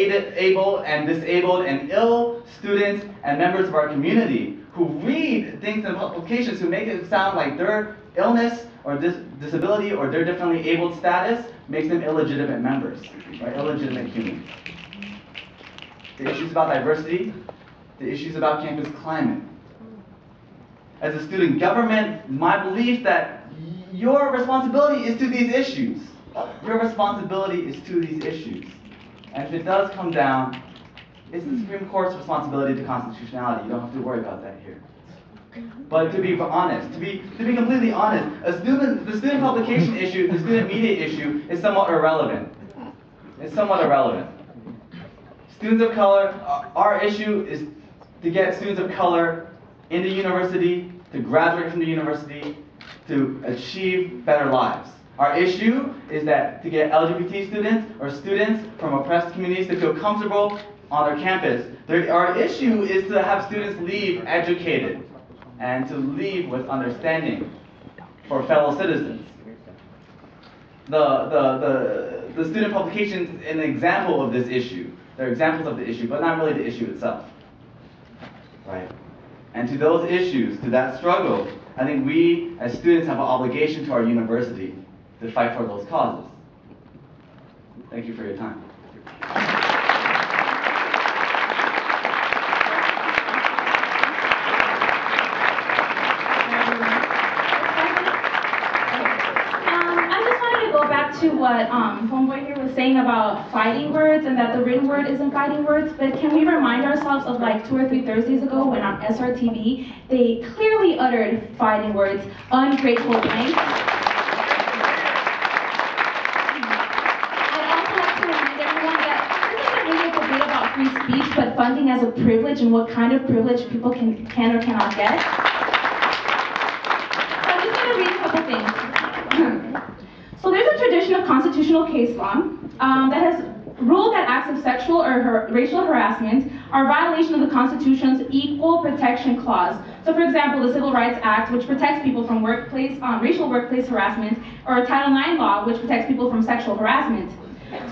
able and disabled and ill students and members of our community who read things in publications who make it sound like their illness or disability or their differently abled status makes them illegitimate members, right? Illegitimate humans. The issues about diversity, the issues about campus climate. As a student government, my belief that your responsibility is to these issues. Your responsibility is to these issues. And if it does come down, it's the Supreme Court's responsibility to constitutionality. You don't have to worry about that here. But to be honest, to be completely honest, the student publication issue, the student media issue is somewhat irrelevant. It's somewhat irrelevant. Students of color, our issue is to get students of color in the university, to graduate from the university, to achieve better lives. Our issue is that to get LGBT students or students from oppressed communities to feel comfortable on their campus. Our issue is to have students leave educated and to leave with understanding for fellow citizens. The student publications is an example of this issue. They're examples of the issue, but not really the issue itself. Right? And to those issues, to that struggle, I think we as students have an obligation to our university to fight for those causes. Thank you for your time. To what homeboy here was saying about fighting words and that the written word isn't fighting words, but can we remind ourselves of like 2 or 3 Thursdays ago when on SRTV they clearly uttered fighting words, ungrateful blanks. I'd also like to remind everyone that this isn't really a debate about free speech, but funding as a privilege and what kind of privilege people can or cannot get. So I'm just going to read a couple things. So there's a tradition of constitutional case law that has ruled that acts of sexual or racial harassment are a violation of the Constitution's Equal Protection Clause. So for example, the Civil Rights Act, which protects people from racial workplace harassment, or Title IX law, which protects people from sexual harassment.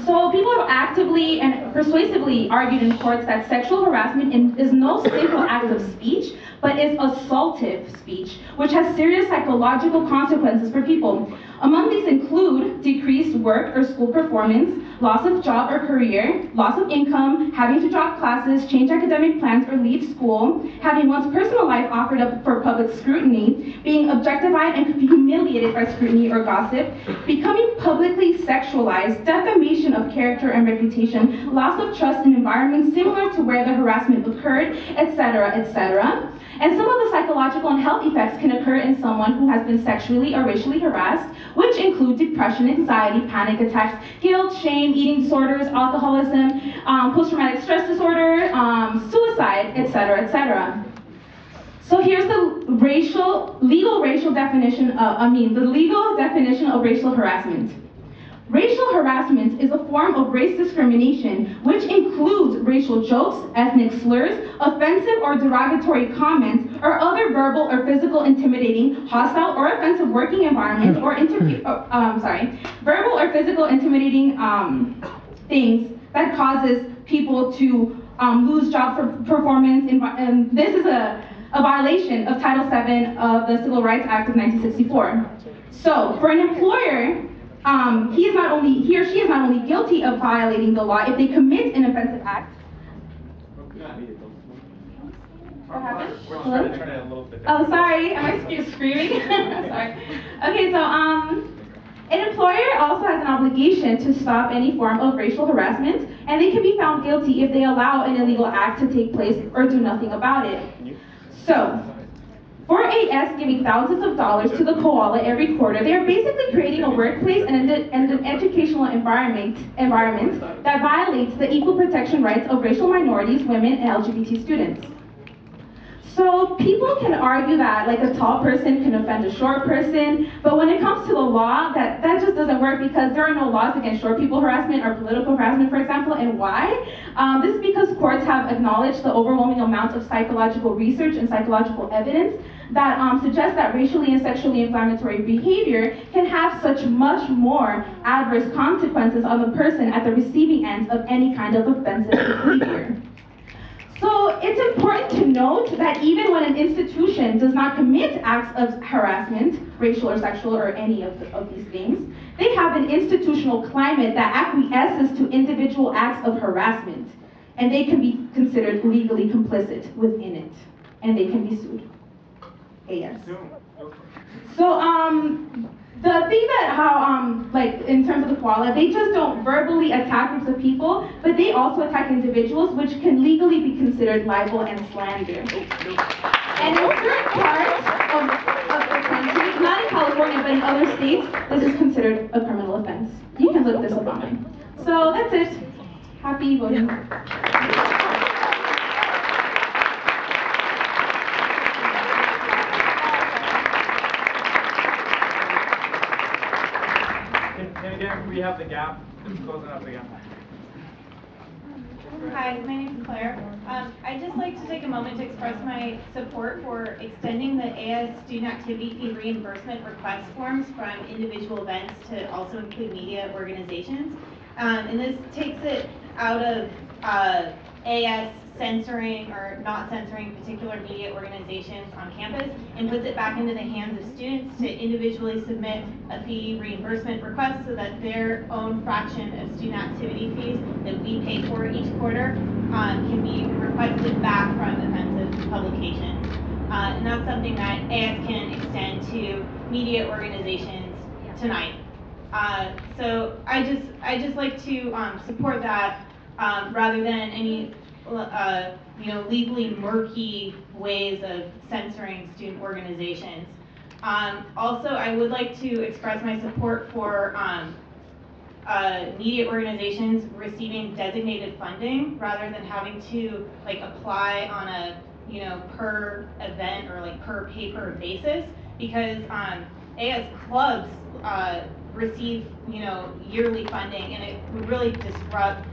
So people have actively and persuasively argued in courts that sexual harassment is no simple act of speech, but is assaultive speech, which has serious psychological consequences for people. Among these include decreased work or school performance, loss of job or career, loss of income, having to drop classes, change academic plans, or leave school, having one's personal life offered up for public scrutiny, being objectified and humiliated by scrutiny or gossip, becoming publicly sexualized, defamation of character and reputation, loss of trust in environments similar to where the harassment occurred, etc., etc. And some of the psychological and health effects can occur in someone who has been sexually or racially harassed, which include depression, anxiety, panic attacks, guilt, shame, eating disorders, alcoholism, post-traumatic stress disorder, suicide, etc., etc. So here's the legal definition of racial harassment. Racial harassment is a form of race discrimination which includes racial jokes, ethnic slurs, offensive or derogatory comments, or other verbal or physical intimidating, hostile or offensive working environments, or verbal or physical intimidating things that causes people to lose job performance. And this is a violation of Title VII of the Civil Rights Act of 1964. So for an employer, he or she is not only guilty of violating the law if they commit an offensive act. What happened? Hello? Oh, sorry. Am I screaming? Sorry. Okay, so an employer also has an obligation to stop any form of racial harassment, and they can be found guilty if they allow an illegal act to take place or do nothing about it. So, for AS giving thousands of dollars to the koala every quarter, they are basically creating a workplace and an educational environment that violates the equal protection rights of racial minorities, women, and LGBT students. So people can argue that like a tall person can offend a short person, but when it comes to the law, that just doesn't work because there are no laws against short people harassment or political harassment, for example. And why? This is because courts have acknowledged the overwhelming amount of psychological research and psychological evidence that suggests that racially and sexually inflammatory behavior can have such much more adverse consequences on the person at the receiving end of any kind of offensive behavior. So it's important to note that even when an institution does not commit acts of harassment, racial or sexual or any of these things, they have an institutional climate that acquiesces to individual acts of harassment, and they can be considered legally complicit within it, and they can be sued. AS. So the thing that like in terms of the koala, they just don't verbally attack groups of people, but they also attack individuals, which can legally be considered libel and slander. And in certain parts of the country, not in California, but in other states, this is considered a criminal offense. You can look this up online. So that's it. Happy voting. And again, we have the gap. It's closing up the gap. Hi, my name is Claire. I'd just like to take a moment to express my support for extending the AS student activity fee reimbursement request forms from individual events to also include media organizations. And this takes it out of AS censoring or not censoring particular media organizations on campus and puts it back into the hands of students to individually submit a fee reimbursement request so that their own fraction of student activity fees that we pay for each quarter can be requested back from offensive publications. And that's something that AS can extend to media organizations tonight. So I just like to support that rather than any legally murky ways of censoring student organizations. Also, I would like to express my support for media organizations receiving designated funding rather than having to like apply on a per event or like per paper basis, because AS clubs receive yearly funding, and it would really disrupt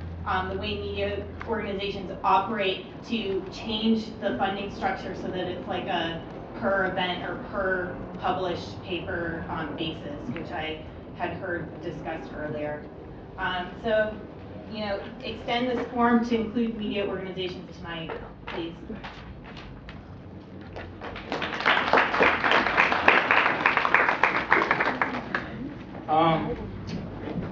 the way media organizations operate to change the funding structure so that it's like a per event or per published paper basis, which I had heard discussed earlier. So, extend this form to include media organizations tonight, please.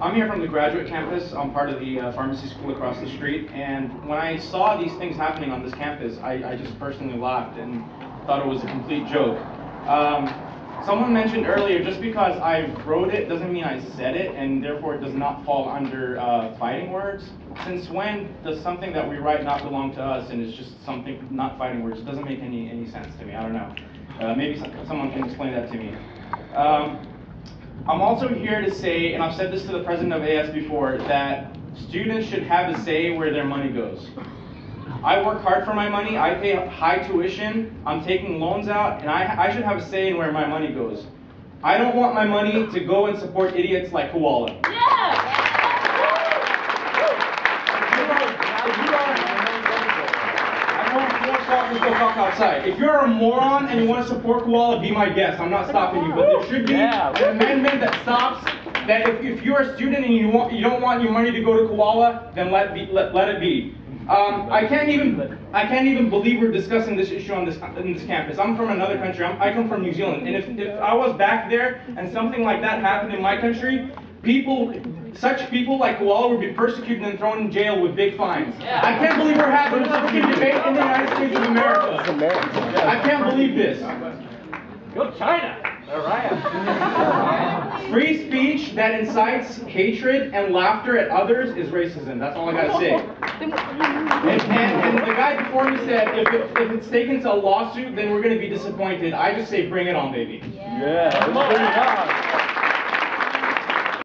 I'm here from the graduate campus. I'm part of the pharmacy school across the street, and when I saw these things happening on this campus, I just personally laughed and thought it was a complete joke. Someone mentioned earlier, just because I wrote it doesn't mean I said it, and therefore it does not fall under fighting words. Since when does something that we write not belong to us and it's just something not fighting words? It doesn't make any sense to me. I don't know. Maybe someone can explain that to me. I'm also here to say, and I've said this to the president of AS before, that students should have a say where their money goes. I work hard for my money, I pay high tuition, I'm taking loans out, and I should have a say in where my money goes. I don't want my money to go and support idiots like Koala. Go talk outside. If you're a moron and you want to support Koala, be my guest. I'm not stopping you, but there should be an amendment that stops that if you're a student and you don't want your money to go to Koala, then let it be. I can't even believe we're discussing this issue in this campus. I'm from another country. I come from New Zealand, and if I was back there and something like that happened in my country, such people like Koala would be persecuted and thrown in jail with big fines. I can't believe we're having this freaking debate in the United States of America. I can't believe this. Go China! All right. Free speech that incites hatred and laughter at others is racism. That's all I gotta say. And the guy before me said, if it's taken to a lawsuit, then we're gonna be disappointed. I just say, bring it on, baby. Yeah. Bring it on.